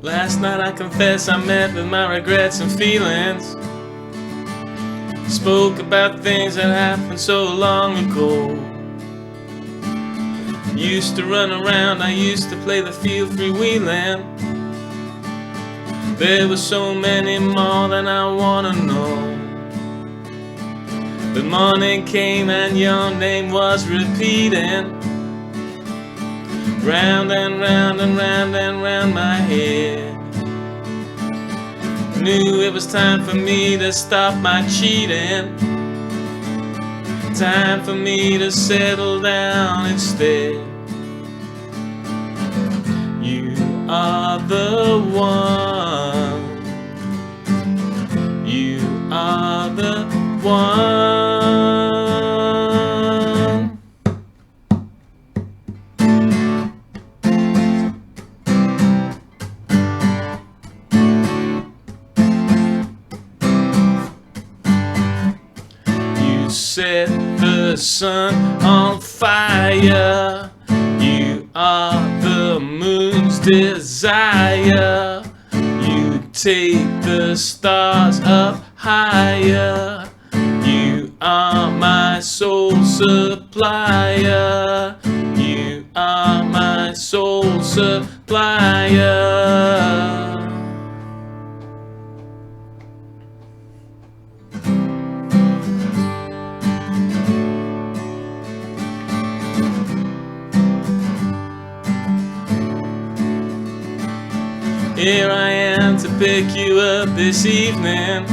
Last night I confess I met with my regrets and feelings. Spoke about things that happened so long ago. Used to run around, I used to play the field freewheeling. There were so many more than I wanna know. The morning came and your name was repeating, round and round and round and round my head. Knew it was time for me to stop my cheating, time for me to settle down instead. You are the one, you are the one. You set the sun on fire, you are the moon's desire. You take the stars up higher, you are my soul supplier, you are my soul supplier. Here I am to pick you up this evening.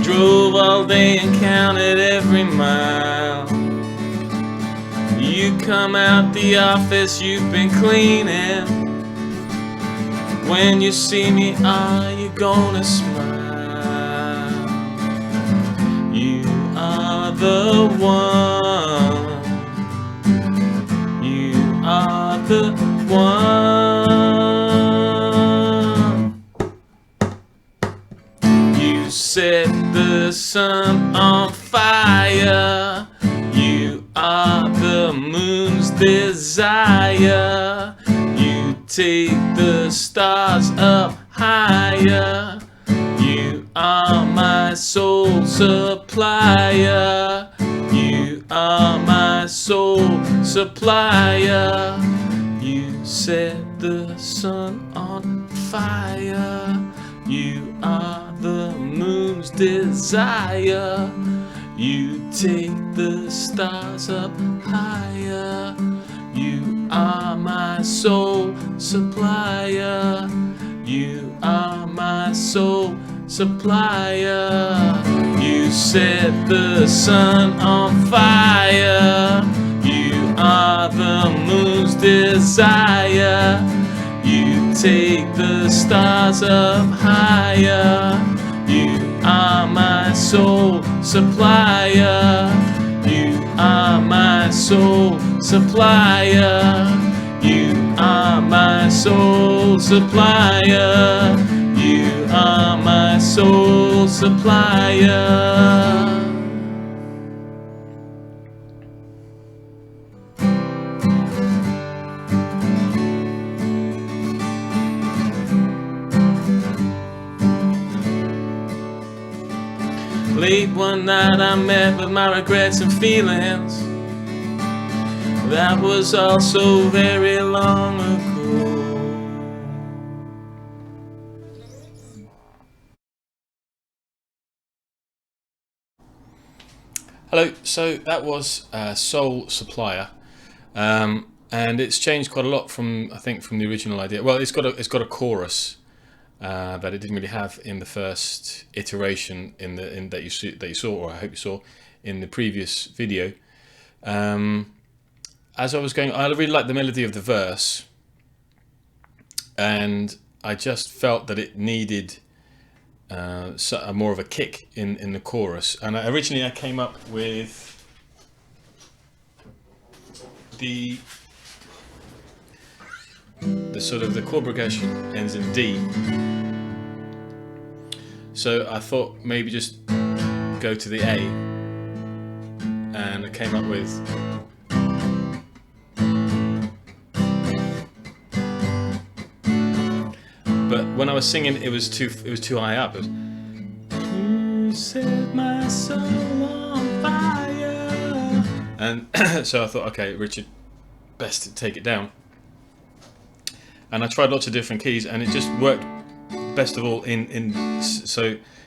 Drove all day and counted every mile. You come out the office, you've been cleaning. When you see me, are you gonna smile? You are the one, you are the one. You set the sun on fire, you are the moon's desire. You take the stars up higher, you are my soul supplier, you are my soul supplier. You set the sun on fire, you are the moon's desire. You take the stars up higher, you are my soul supplier, you are my soul supplier. You set the sun on fire, you are the moon's desire. You take the stars up higher, you are my soul supplier, you are my soul supplier, you are my soul supplier, you are my soul supplier. Late one night I met with my regrets and feelings. That was also very long ago. Hello, so that was Soul Supplier, and it's changed quite a lot from, I think, from the original idea. Well, it's got a chorus that it didn't really have in the first iteration that you saw, or I hope you saw in the previous video. As I was going, I really liked the melody of the verse, and I just felt that it needed more of a kick in the chorus. And originally I came up with the sort of the chord progression ends in D. So I thought maybe just go to the A, and I came up with when I was singing, it was too high up. It was, you set my soul on fire. And so I thought, okay, Richard, best to take it down. And I tried lots of different keys, and it just worked best of all in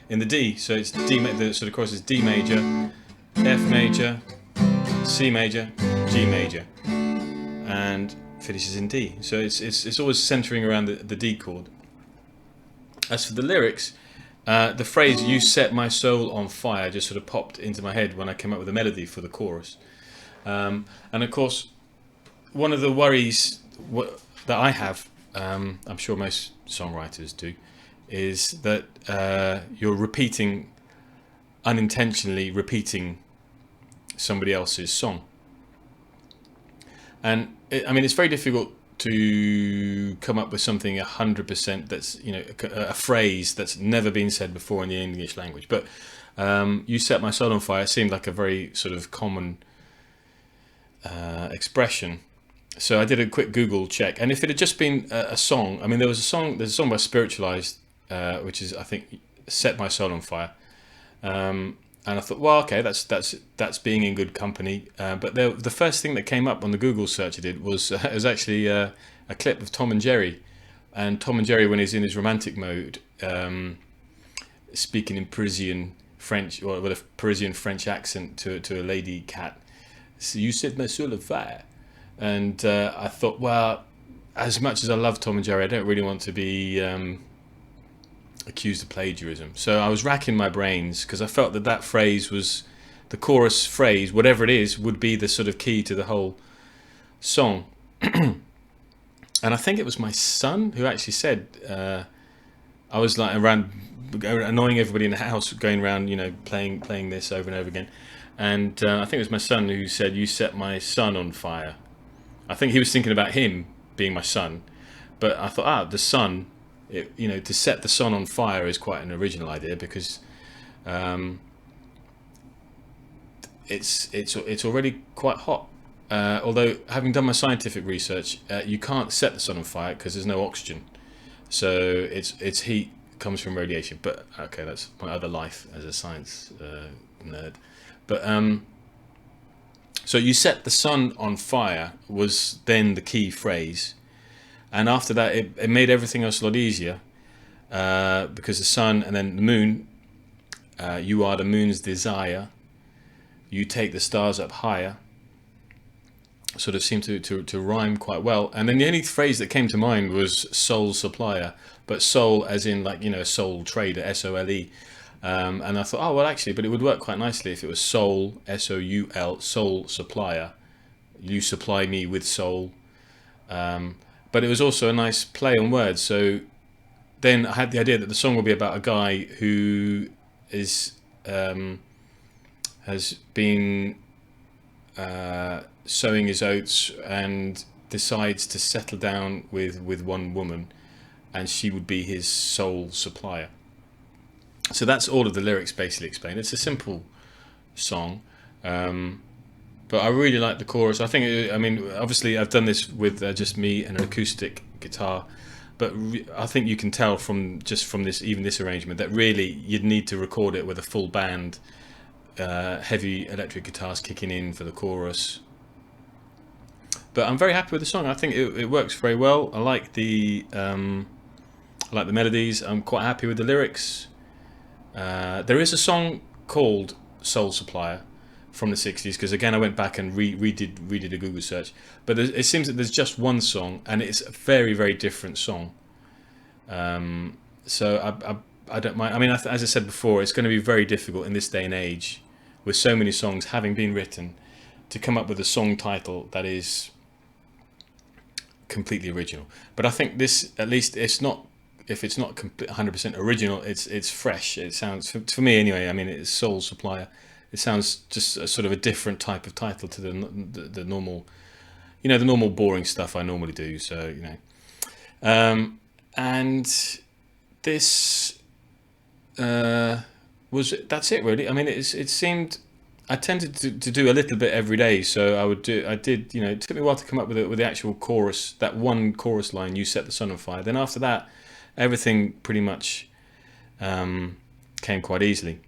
the D. So it's D. The sort of chorus is D major, F major, C major, G major, and finishes in D. So it's always centering around the D chord. As for the lyrics, the phrase "You set my soul on fire" just sort of popped into my head when I came up with a melody for the chorus. And of course, one of the worries that I have, I'm sure most songwriters do, is that you're unintentionally repeating somebody else's song. And it's very difficult to come up with something 100% that's, a phrase that's never been said before in the English language. But "You set my soul on fire" seemed like a very sort of common expression. So I did a quick Google check, and if it had just been a song, there's a song by Spiritualized, which is, I think, "Set My Soul on Fire," and I thought, well, okay, that's being in good company. But the first thing that came up on the Google search I did was it was actually a clip of Tom and Jerry, and Tom and Jerry, when he's in his romantic mode, speaking in Parisian French, or with a Parisian French accent to a lady cat. So, "You set my soul on fire." And I thought, well, as much as I love Tom and Jerry, I don't really want to be accused of plagiarism. So I was racking my brains, because I felt that phrase was, the chorus phrase, whatever it is, would be the sort of key to the whole song. And I think it was my son who actually said, I was like around annoying everybody in the house, going around, playing this over and over again. And I think it was my son who said, "You set my son on fire." I think he was thinking about him being my son, but I thought, the sun, to set the sun on fire is quite an original idea, because it's already quite hot. Although, having done my scientific research, you can't set the sun on fire because there's no oxygen, so its heat comes from radiation. But okay, that's my other life as a science nerd. But so "You set the sun on fire" was then the key phrase, and after that it made everything else a lot easier, because the sun and then the moon, "You are the moon's desire, you take the stars up higher," sort of seemed to rhyme quite well. And then the only phrase that came to mind was "soul supplier," but soul as in, like, a soul trader, SOLE. And I thought, oh, well, actually, but it would work quite nicely if it was soul, SOUL, soul supplier. You supply me with soul. But it was also a nice play on words. So then I had the idea that the song would be about a guy who has been sowing his oats and decides to settle down with one woman, and she would be his soul supplier. So that's all of the lyrics basically explained. It's a simple song, but I really like the chorus. I think, obviously I've done this with just me and an acoustic guitar, but I think you can tell from this arrangement that really you'd need to record it with a full band, heavy electric guitars kicking in for the chorus. But I'm very happy with the song. I think it works very well. I like the melodies. I'm quite happy with the lyrics. There is a song called "Soul Supplier" from the 60s, because again I went back and redid a Google search, but it seems that there's just one song, and it's a very, very different song. So I don't mind. As I said before, it's going to be very difficult in this day and age, with so many songs having been written, to come up with a song title that is completely original. But I think this, at least, it's not. If it's not 100% original, it's fresh. It sounds, for me anyway, it's Soul Supplier. It sounds just a sort of a different type of title to the normal, the normal boring stuff I normally do. So, and this that's it really. It seemed, I tended to do a little bit every day. So I did, it took me a while to come up with the actual chorus, that one chorus line, "You set the sun on fire." Then after that, everything pretty much came quite easily.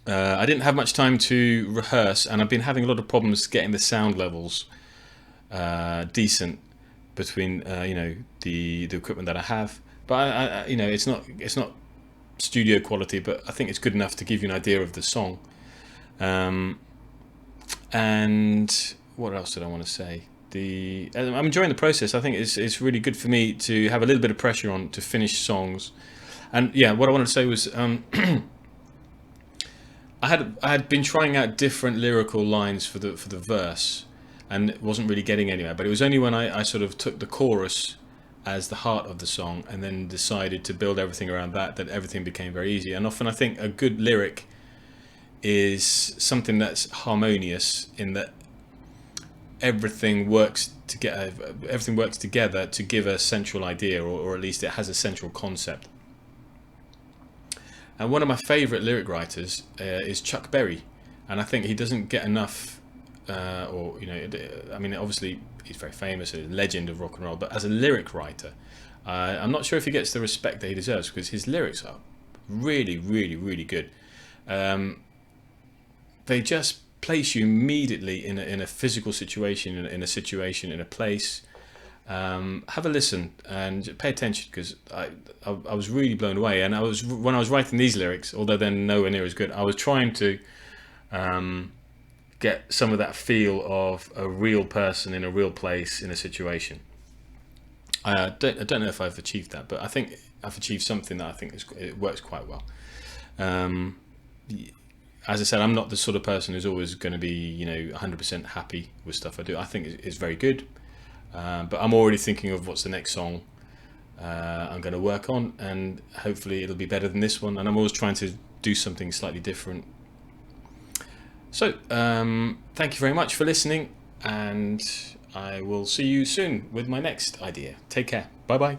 I didn't have much time to rehearse, and I've been having a lot of problems getting the sound levels decent between the equipment that I have. But I it's not studio quality, but I think it's good enough to give you an idea of the song. And what else did I want to say? I'm enjoying the process. I think it's really good for me to have a little bit of pressure on to finish songs. And yeah, what I wanted to say was I had been trying out different lyrical lines for the verse, and it wasn't really getting anywhere. But it was only when I sort of took the chorus as the heart of the song and then decided to build everything around that everything became very easy. And often I think a good lyric is something that's harmonious, in that everything works together to give a central idea, or at least it has a central concept. And one of my favorite lyric writers is Chuck Berry, and I think he doesn't get enough I mean, obviously he's very famous, a legend of rock and roll, but as a lyric writer, I'm not sure if he gets the respect that he deserves, because his lyrics are really, really, really good. They just place you immediately in a physical situation, in a place. Have a listen and pay attention, because I was really blown away. And when I was writing these lyrics, although they're nowhere near as good, I was trying to get some of that feel of a real person in a real place in a situation. I don't know if I've achieved that, but I think I've achieved something that I think it works quite well. As I said, I'm not the sort of person who's always going to be 100% happy with stuff I do. I think it's very good, but I'm already thinking of what's the next song I'm going to work on, and hopefully it'll be better than this one. And I'm always trying to do something slightly different. So thank you very much for listening, and I will see you soon with my next idea. Take care. Bye bye.